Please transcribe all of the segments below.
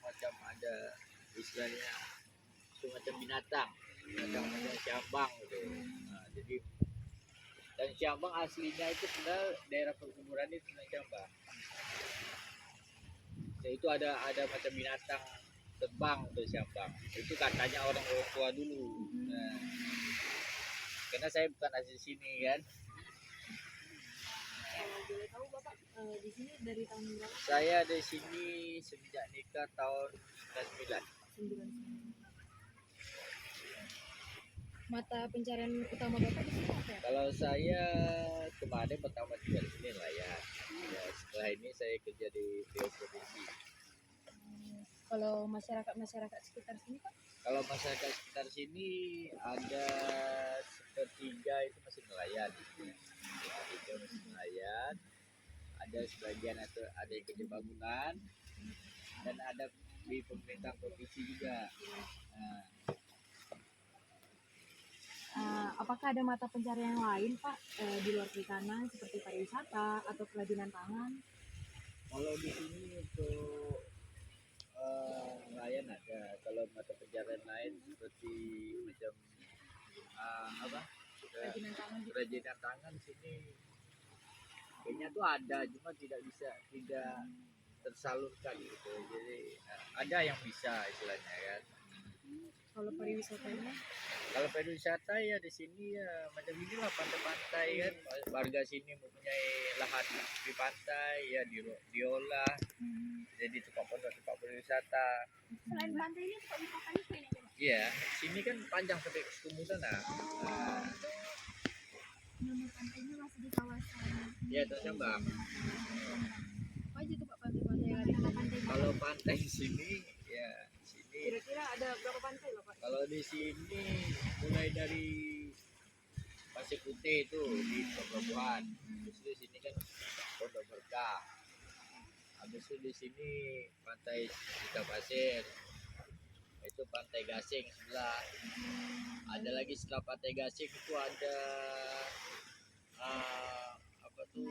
macam ada istilahnya semacam binatang macam Syambang gitu. Nah, jadi dan Syambang aslinya itu sebenarnya daerah perkuburan itu Syambang. Ya, itu ada macam binatang terbang tuh Syambang. Itu katanya orang tua dulu. Nah, karena saya bukan asli sini kan. Kalau boleh tahu Bapak di sini dari tahun berapa? Saya di sini semenjak nikah tahun 99. 99. Mata pencarian utama Bapak di sini apa ya? Kalau saya kemarin pertama tinggal di sini nelayan. Ya, setelah ini saya kerja di PO Provinsi. Kalau masyarakat sekitar sini Pak? Kalau masyarakat sekitar sini ada sepertiga itu masih nelayan. Sepertiga masih nelayan. Ada sebagian atau ada yang kerja bangunan dan ada di pemerintah provinsi juga. Nah, Apakah ada mata pencarian yang lain Pak di luar perikanan seperti pariwisata atau kerajinan tangan? kalau di sini untuk nelayan ada. Kalau mata pencarian lain seperti macam apa? Kerajinan tangan gitu. Kerajinan tangan di sini kayaknya tuh ada, cuma tidak tersalurkan gitu. Jadi ada yang bisa istilahnya kan. Kalau pariwisatanya? Kalau pariwisata ya di sini ya macam inilah pantai-pantai kan. Warga sini mempunyai lahan di pantai ya diolah jadi tempat pariwisata. Selain pantai ini tempat wisatanya selain apa Pak? Iya, sini kan panjang sampai ke Sumu sana. Nah, Nama pantainya masih di kawasan. ya itu Syambang. Apa aja tuh Pak pantai-pantai yang ada? Pantai Kalau pantai di sini ya sini. Kira-kira ada berapa pantai Bapak? Kalau di sini mulai dari Pasir Putih itu di Pelabuhan. Terus di sini kan Pondok Berkah. Habis itu di sini pantai Cita Pasir. Itu pantai Gasing sebelah. Ada lagi setelah pantai Gasing itu ada apa tuh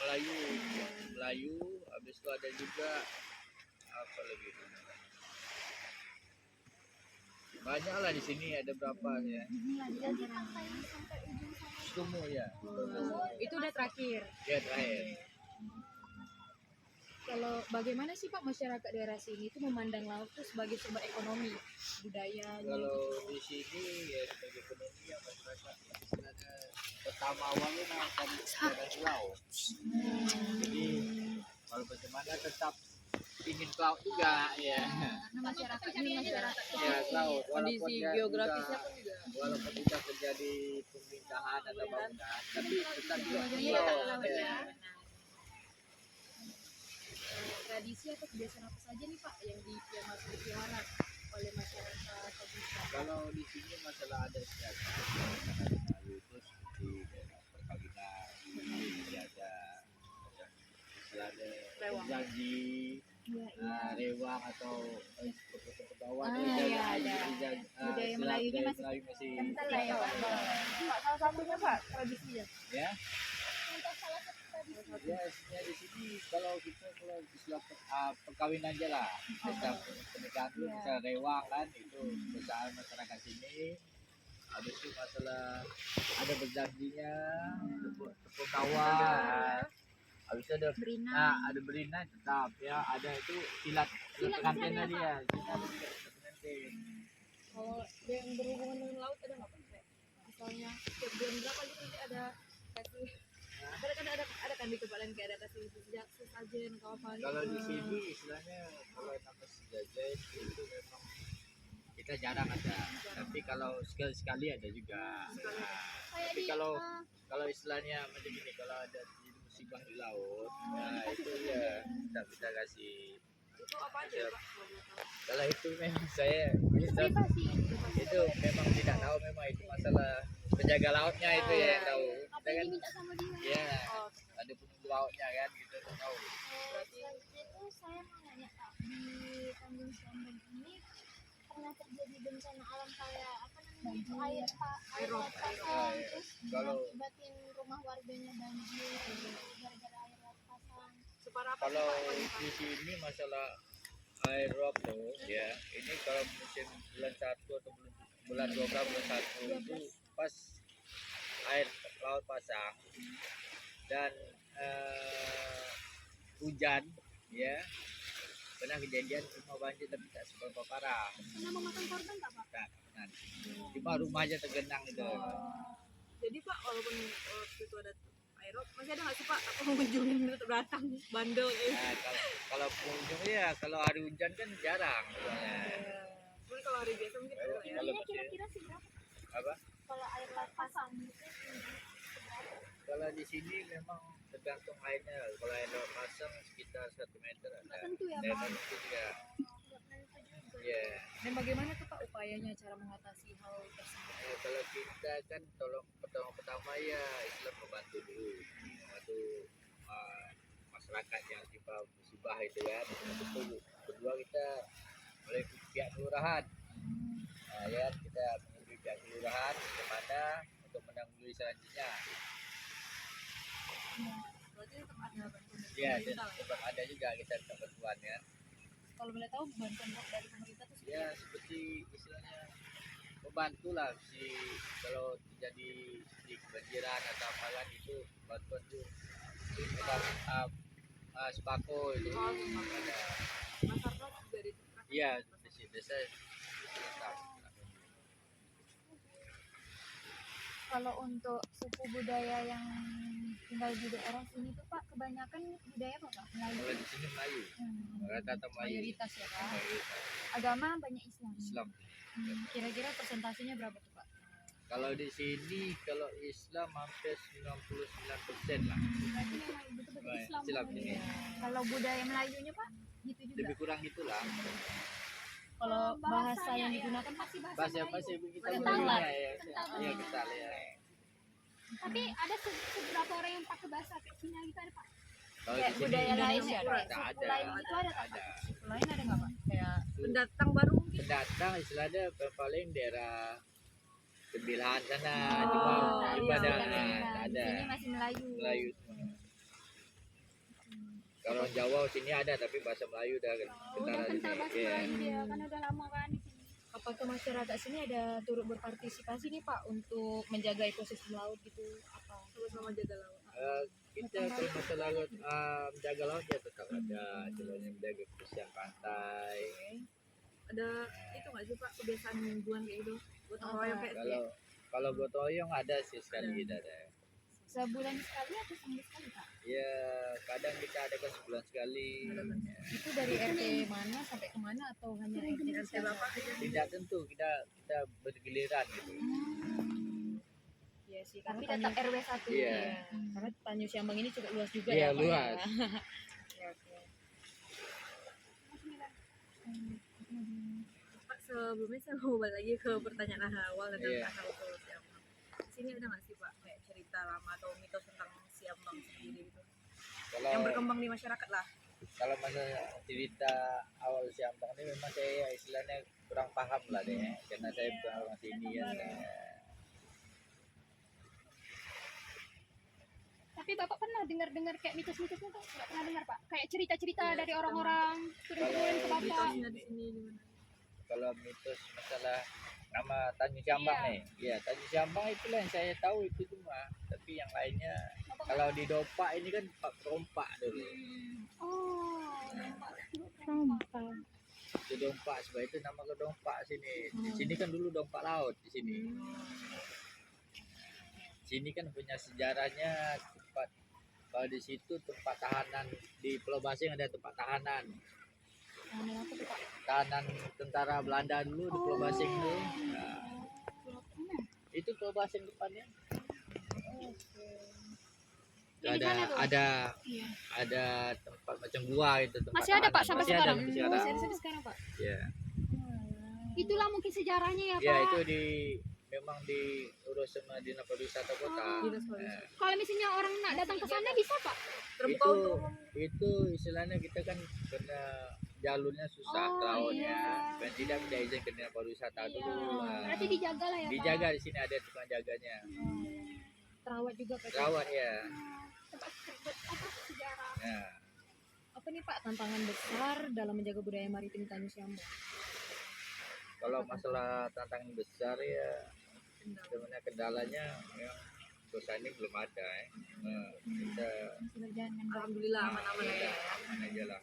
Melayu. Habis itu ada juga apa lagi? Banyak lah di sini ada berapa ya? Jadi pantainya sampai ujung sana. Sumu ya. Itu udah terakhir. Ya terakhir. Kalau bagaimana sih Pak masyarakat daerah sini itu memandang laut itu sebagai sumber ekonomi, budayanya? Kalau di sini ya sebagai ekonomi ya masyarakat istilahnya pertama awalnya akan dari laut. Jadi kalau bagaimana tetap ingin ke laut juga ya. Masyarakat ini masyarakat Ya laut walaupun kondisi dia geografisnya udah- pun juga. walaupun kita kerja di pemerintahan atau bangunan tapi tetap juga ke Iya, laut. laut Ya. ya. Tradisi atau kebiasaan apa saja nih Pak yang masih dipelihara oleh masyarakat Kabisa? Kalau di sini masalah ada istiadat itu seperti daerah perkawinan jadi ada Rewang. janji Iya, rewang atau kebawaan iya, ada. Budaya Melayunya masih masih kental lah ya Pak. Pak, salah satunya Pak tradisinya. ya Contoh salah satu tradisi. ya di sini kalau istilah perkawinan aja lah istilah pernikahan itu misalnya rewang kan itu perusahaan masyarakat sini. Habis itu masalah ada berjanjinya tepuk kawan. Habis itu ada Berinang. ada berinan tetap ya ada itu silat pengantin tadi ya silat pengantin. Kalau yang berhubungan dengan laut ada nggak Pak? Misalnya setiap bulan berapa gitu nanti ada kasih. Ada kan di tempat lain kayak ada kasih sesajen atau apa gitu. Kalau di sini istilahnya kalau nama sejajar itu memang kita jarang ada tapi kalau sekali ada juga. Tapi kalau istilahnya macam ini kalau ada musibah di laut nah itu ya kita kasih Itu apa aja Pak? kalau itu memang saya itu memang tidak tahu memang itu masalah penjaga lautnya itu ya yang tahu kita kan ya ada penunggu lautnya kan gitu tahu. Berarti itu saya mau nanya Pak, di Tanjung Selambang ini pernah terjadi bencana alam kayak apa namanya itu air pasang terus Kalau- mengakibatin rumah warganya banjir gara-gara air laut pasang. separah apa sih Kalau Pak? di sini masalah air rob tuh ya. Ini kalau musim bulan 1 atau bulan 12 bulan 1 itu pas air laut pasang dan hujan ya. Pernah kejadian cuma banjir tapi tak seberapa parah. Pernah memakan korban tak Pak? Tak pernah. Cuma rumahnya tergenang itu. Jadi Pak, walaupun waktu itu ada aerob, masih ada nggak sih Pak pengunjung yang tetap datang bandel kayak Nah, kalau pengunjung ya kalau hari hujan kan jarang soalnya. Mungkin kalau hari biasa mungkin ada lah ya. Kalau Tingginya masih kira-kira seberapa? apa? Kalau air laut pasang itu tinggi seberapa? Kalau di sini memang tergantung airnya. Kalau air laut pasang sekitar 1 meter ada. Nggak tentu ya Dan Pak? itu juga. Nggak tentu juga. Ya. Dan bagaimana tuh Pak upayanya cara mengatasi hal tersebut? Kalau kita kan tolong pertama ya Islam membantu dulu, membantu masyarakat yang tiba musibah itu kan. Itu kedua kita oleh pihak kelurahan. Nah, ya kita menghubungi pihak kelurahan kemana untuk menanggulangi selanjutnya. Berarti tetap ada bantuan dari Ya, dan pemerintah lah ya. tetap ada juga kita minta bantuan ya. Kalau boleh tahu bantuan dari pemerintah tuh Ya seperti istilahnya membantu lah si kalau terjadi di kebanjiran atau apa kan itu bantuan tuh sembako itu ada. masyarakat juga di Iya desa tetap. Kalau untuk suku budaya yang tinggal di daerah sini tuh Pak, kebanyakan budaya apa Pak? Melayu. Kalau di sini Melayu rata-rata Melayu. mayoritas ya Pak. Mayoritas Agama banyak Islam. Islam. Kira-kira persentasenya berapa tuh Pak? Kalau di sini kalau Islam hampir 99% lah. Berarti memang betul-betul Islam. Islam Pak. ini Kalau budaya Melayunya Pak, gitu juga. lebih kurang gitulah. Kalau bahasa yang Bahasanya digunakan ya, masih bahasa Bahasa Melayu. kita Kental Melayu lah. ya. Kental. Iya kental ya. Tapi ada beberapa orang yang pakai bahasa kayak Cina gitu ada Pak. Kalau Kayak di sini budaya lain Indonesia ya, ada. kayak tak suku ada. lain gitu ada tak Pak? Ada. Lain ada nggak Pak? Kayak pendatang baru mungkin. Pendatang istilahnya paling daerah Sembilan sana Oh, cuma iya, ibadah iya, iya. tak Di ada sini masih Melayu. Melayu semua. Kalau Jawa sini ada tapi bahasa Melayu dah Udah kental kental sini. bahasa Iya. Melayu dia, kan udah lama kan di sini. Apakah masyarakat sini ada turut berpartisipasi nih Pak untuk menjaga ekosistem laut gitu? Apa? Sama-sama jaga laut. Kita kalau masalah laut, menjaga laut ya tetap ada, istilahnya menjaga kebersihan pantai. Ada itu nggak sih Pak kebiasaan mingguan kayak gitu? Gotong royong kayak gitu. Kalau gotong royong ada sih sekali kita ada. Sebulan sekali atau seminggu sekali Pak? Ya kadang kita adakan sebulan sekali. Itu dari RT mana sampai kemana atau hanya RT Iya, RT Bapak aja? Tidak tentu kita bergiliran gitu. Iya sih. Tapi Karena tetap RW 1. Iya. Karena Tanjung Siambang ini cukup luas juga Iya, ya Pak. luas. Ya. Oke. Pak sebelumnya saya mau balik lagi ke pertanyaan awal tentang Iya. asal usul Siambang. Di sini ada nggak sih Pak kayak cerita lama atau mitos tentang Siambang sendiri gitu? Yang Kalau berkembang di masyarakat lah. kalau masa cerita awal Siambang ini memang saya istilahnya kurang paham lah deh, karena saya bukan orang sini ya. Tapi Bapak pernah dengar-dengar kayak mitos-mitos itu? Nggak pernah dengar Pak? Kayak cerita-cerita Iya, dari sama. orang-orang turun-turun ke Bapak. Mitosnya di sini di mana? Kalau mitos masalah nama Tanjung Siambang Iya. nih, ya Tanjung Siambang itulah yang saya tahu itu cuma, tapi yang lainnya Bapak kalau di Dopak ini kan Pak Rompak dulu. Oh, Itu Dompak sebab itu nama ke Dompak sini. Di sini kan dulu Dompak laut di sini. Sini kan punya sejarahnya tempat, kalau di situ tempat tahanan di Pulau Basing ada tempat tahanan. apa tuh Pak? Tahanan tentara Belanda dulu di Pulau Basing tuh. Nah, itu Pulau Basing depannya. Yang di sana tuh? Iya. Ada tempat macam gua itu tempat Masih ada, Pak, tahanan. sampai Masih ada sekarang? sampai Masih sekarang. ada sampai sekarang Pak. Ya. Itulah mungkin sejarahnya ya Pak. Ya itu memang diurus sama Dinas Pariwisata Kota. Dinas Pariwisata. Nah, Kalau misalnya orang nak datang ke sana bisa Pak? Terbuka itu untuk umum. itu istilahnya kita kan kena jalurnya susah Oh, ke lautnya, iya. dan tidak minta izin ke Dinas Pariwisata Iya. dulu. Nah, Berarti dijaga lah ya Pak. dijaga di sini ada tukang jaganya. Terawat juga Pak. Rawat ya. Tempat apa sejarah. Nah, Apa apa nih Pak tantangan besar dalam menjaga budaya maritim Tanjung Siambang? Kalau masalah tantangan besar ya sebenarnya kendalanya yang dosa ini belum ada ya. Kita Sudah jalan dengan baik. Alhamdulillah aman-aman aja ya. aman aja lah.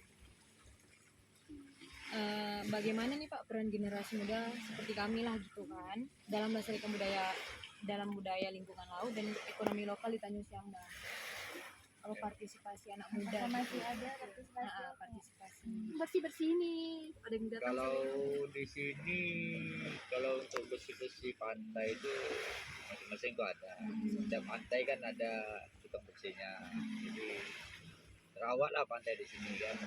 Bagaimana nih Pak peran generasi muda seperti kami lah gitu kan dalam melestarikan budaya lingkungan laut dan ekonomi lokal di Tanjung Siambang. Kalau partisipasi anak muda Apa masih gitu. ada partisipasi? Partisipasi. Bersih-bersih ini. Ada yang datang Kalau di sini kalau untuk bersih-bersih pantai itu masing-masing tuh ada. Setiap pantai kan ada tukang bersihnya. Jadi terawat lah pantai di sini kan.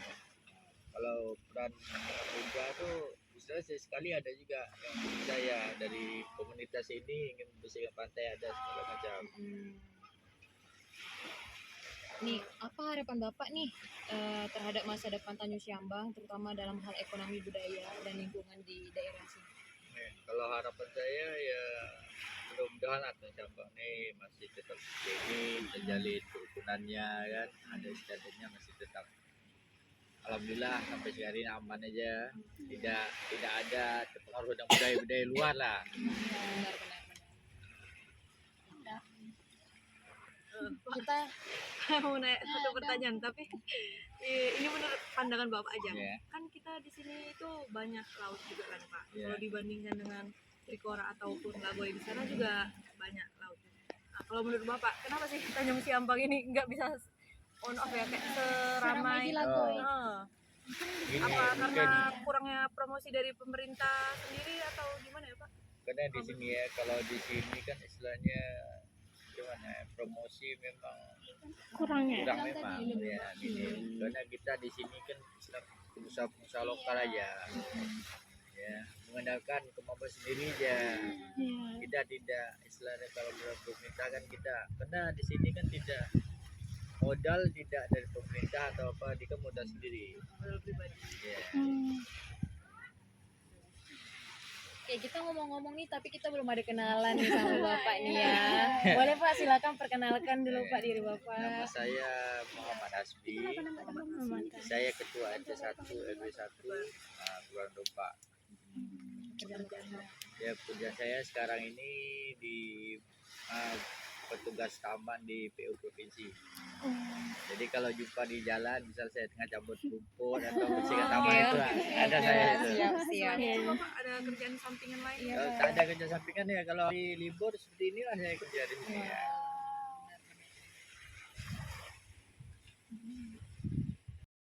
Kalau peran anak muda tuh istilahnya sekali ada juga yang saya dari komunitas ini ingin bersihkan pantai ada segala macam. Nih, apa harapan Bapak nih terhadap masa depan Tanjung Siambang, terutama dalam hal ekonomi budaya dan lingkungan di daerah sini? Kalau harapan saya ya mudah-mudahan atau cabang ini masih tetap ini terjalin kerukunannya kan, ada istiadatnya masih tetap. Alhamdulillah sampai sekarang ini aman aja, tidak ada terpengaruh dengan budaya-budaya luar lah. Benar. Kita Mau nanya satu pertanyaan, tapi ini menurut pandangan Bapak aja. Iya. Kan kita di sini itu banyak laut juga kan Pak. Iya. Kalau dibandingkan dengan Trikora ataupun Lagoy di sana juga banyak laut. Nah, kalau menurut Bapak, kenapa sih Tanjung Siambang ini nggak bisa on off ya kayak seramai Seramai di Lagoy. Ini Apa mungkin karena kurangnya promosi dari pemerintah sendiri atau gimana ya Pak? karena di sini ya, kalau di sini kan istilahnya gimana ya, promosi memang kurang ya. kurang memang ya ini. Karena kita di sini kan istilah pengusaha lokal aja ya, mengandalkan kemampuan sendiri aja. Kita tidak istilahnya kalau pemerintah kan kita, karena di sini kan tidak modal, tidak dari pemerintah atau apa, dia kan modal sendiri Menurut pribadi. ya. Oke, kita ngomong-ngomong nih, tapi kita belum ada kenalan nih sama Bapak nih ya. Boleh Pak, silakan perkenalkan dulu Pak diri Nama Bapak. saya Muhammad Hasbi, saya ketua RT 1 RW 1 Kelurahan Dompa. Ya, kerja saya sekarang ini di petugas taman di PU provinsi. Jadi kalau jumpa di jalan, misal saya tengah cabut rumput atau bersihkan taman itu ada saya itu. Siap. Bapak ada kerjaan sampingan lain? Kalau tak ada kerja sampingan ya, kalau di libur seperti inilah saya kerja di sini ya.